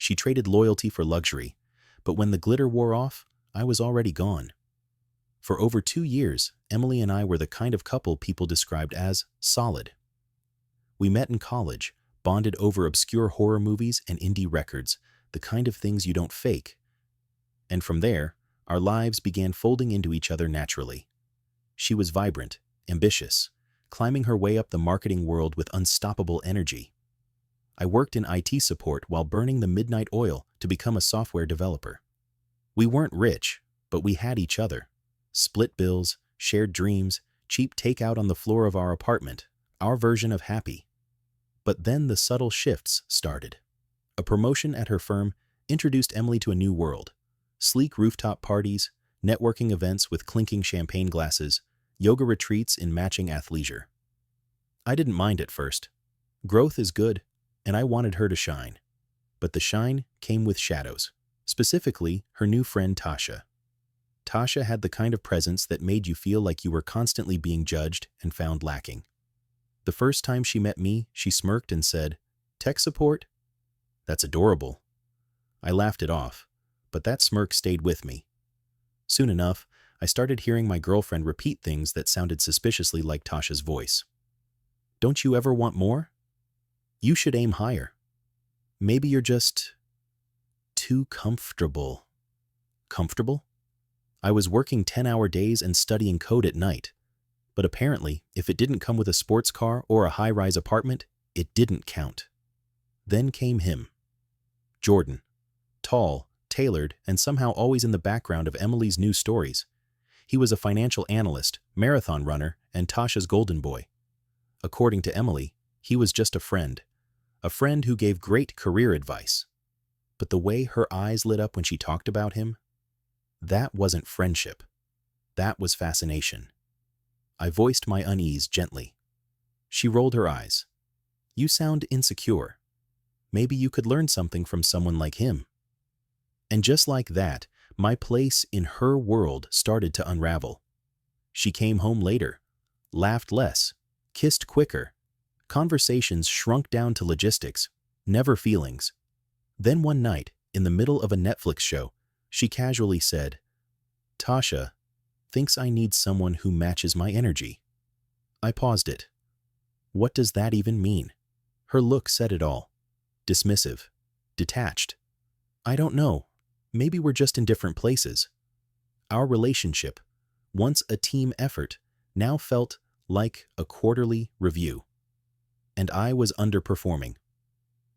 She traded loyalty for luxury, but when the glitter wore off, I was already gone. For over 2 years, Emily and I were the kind of couple people described as solid. We met in college, bonded over obscure horror movies and indie records, the kind of things you don't fake. And from there, our lives began folding into each other naturally. She was vibrant, ambitious, climbing her way up the marketing world with unstoppable energy. I worked in IT support while burning the midnight oil to become a software developer. We weren't rich, but we had each other. Split bills, shared dreams, cheap takeout on the floor of our apartment, our version of happy. But then the subtle shifts started. A promotion at her firm introduced Emily to a new world. Sleek rooftop parties, networking events with clinking champagne glasses, yoga retreats in matching athleisure. I didn't mind at first. Growth is good, and I wanted her to shine. But the shine came with shadows, specifically her new friend Tasha. Tasha had the kind of presence that made you feel like you were constantly being judged and found lacking. The first time she met me, she smirked and said, "Tech support? That's adorable." I laughed it off, but that smirk stayed with me. Soon enough, I started hearing my girlfriend repeat things that sounded suspiciously like Tasha's voice. "Don't you ever want more? You should aim higher. Maybe you're just too comfortable." Comfortable? I was working 10-hour days and studying code at night. But apparently, if it didn't come with a sports car or a high-rise apartment, it didn't count. Then came him. Jordan. Tall, tailored, and somehow always in the background of Emily's new stories. He was a financial analyst, marathon runner, and Tasha's golden boy. According to Emily, he was just a friend who gave great career advice. But the way her eyes lit up when she talked about him, that wasn't friendship. That was fascination. I voiced my unease gently. She rolled her eyes. "You sound insecure. Maybe you could learn something from someone like him." And just like that, my place in her world started to unravel. She came home later, laughed less, kissed quicker. Conversations shrunk down to logistics, never feelings. Then one night, in the middle of a Netflix show, she casually said, "Tasha thinks I need someone who matches my energy." I paused it. What does that even mean? Her look said it all. Dismissive. Detached. I don't know. Maybe we're just in different places. Our relationship, once a team effort, now felt like a quarterly review. And I was underperforming.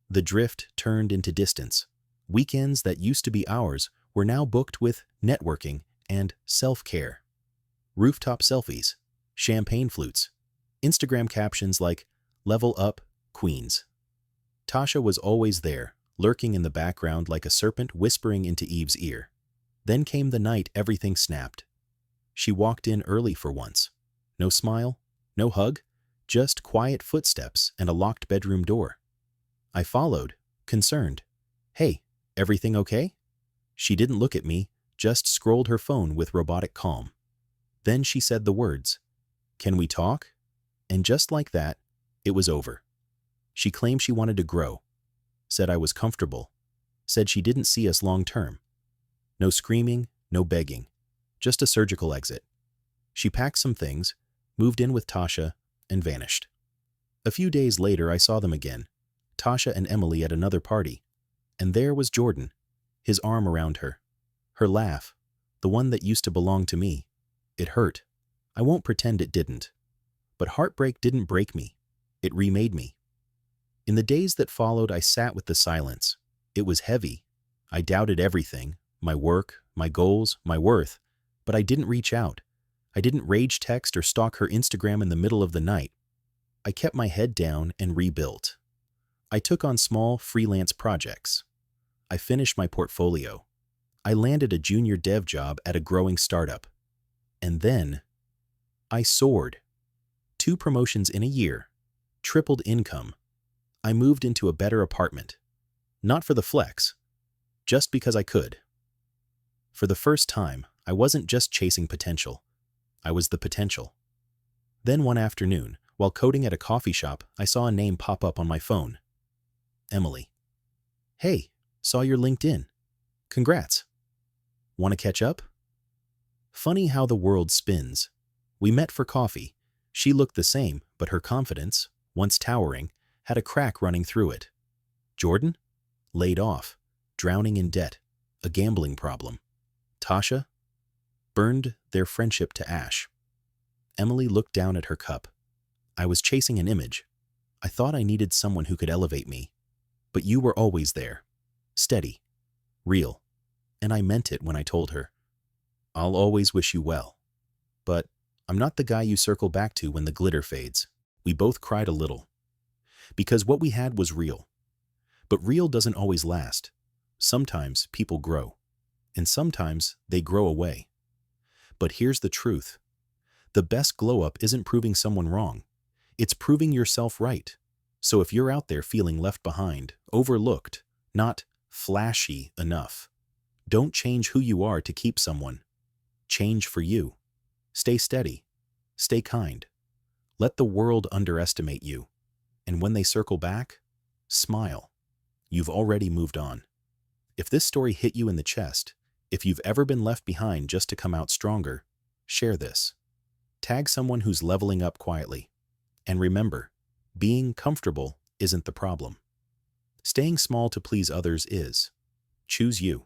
The drift turned into distance. Weekends that used to be ours were now booked with networking and self-care. Rooftop selfies, champagne flutes, Instagram captions like "Level Up, Queens." Tasha was always there, lurking in the background like a serpent whispering into Eve's ear. Then came the night everything snapped. She walked in early for once. No smile, no hug, just quiet footsteps and a locked bedroom door. I followed, concerned. "Hey, everything okay?" She didn't look at me, just scrolled her phone with robotic calm. Then she said the words, "Can we talk?" And just like that, it was over. She claimed she wanted to grow, said I was comfortable, said she didn't see us long term. No screaming, no begging, just a surgical exit. She packed some things, moved in with Tasha, and vanished. A few days later, I saw them again, Tasha and Emily at another party. And there was Jordan, his arm around her. Her laugh, the one that used to belong to me. It hurt. I won't pretend it didn't. But heartbreak didn't break me. It remade me. In the days that followed, I sat with the silence. It was heavy. I doubted everything, my work, my goals, my worth. But I didn't reach out. I didn't rage text or stalk her Instagram in the middle of the night. I kept my head down and rebuilt. I took on small freelance projects. I finished my portfolio. I landed a junior dev job at a growing startup. And then I soared. 2 promotions in a year. Tripled income. I moved into a better apartment. Not for the flex, just because I could. For the first time, I wasn't just chasing potential. I was the potential. Then one afternoon, while coding at a coffee shop, I saw a name pop up on my phone. Emily. "Hey, Saw your LinkedIn. Congrats. Want to catch up? Funny how the world spins. We met for coffee. She looked the same, but her confidence, once towering, had a crack running through it. Jordan? Laid off, drowning in debt, a gambling problem. Tasha? Burned their friendship to ash. Emily looked down at her cup. I was chasing an image. I thought I needed someone who could elevate me. But you were always there. Steady. Real. And I meant it when I told her. I'll always wish you well. But I'm not the guy you circle back to when the glitter fades. We both cried a little. Because what we had was real. But real doesn't always last. Sometimes people grow. And sometimes they grow away. But here's the truth. The best glow-up isn't proving someone wrong. It's proving yourself right. So if you're out there feeling left behind, overlooked, not flashy enough, don't change who you are to keep someone. Change for you. Stay steady. Stay kind. Let the world underestimate you. And when they circle back, smile. You've already moved on. If this story hit you in the chest, if you've ever been left behind just to come out stronger, share this. Tag someone who's leveling up quietly. And remember, being comfortable isn't the problem. Staying small to please others is. Choose you.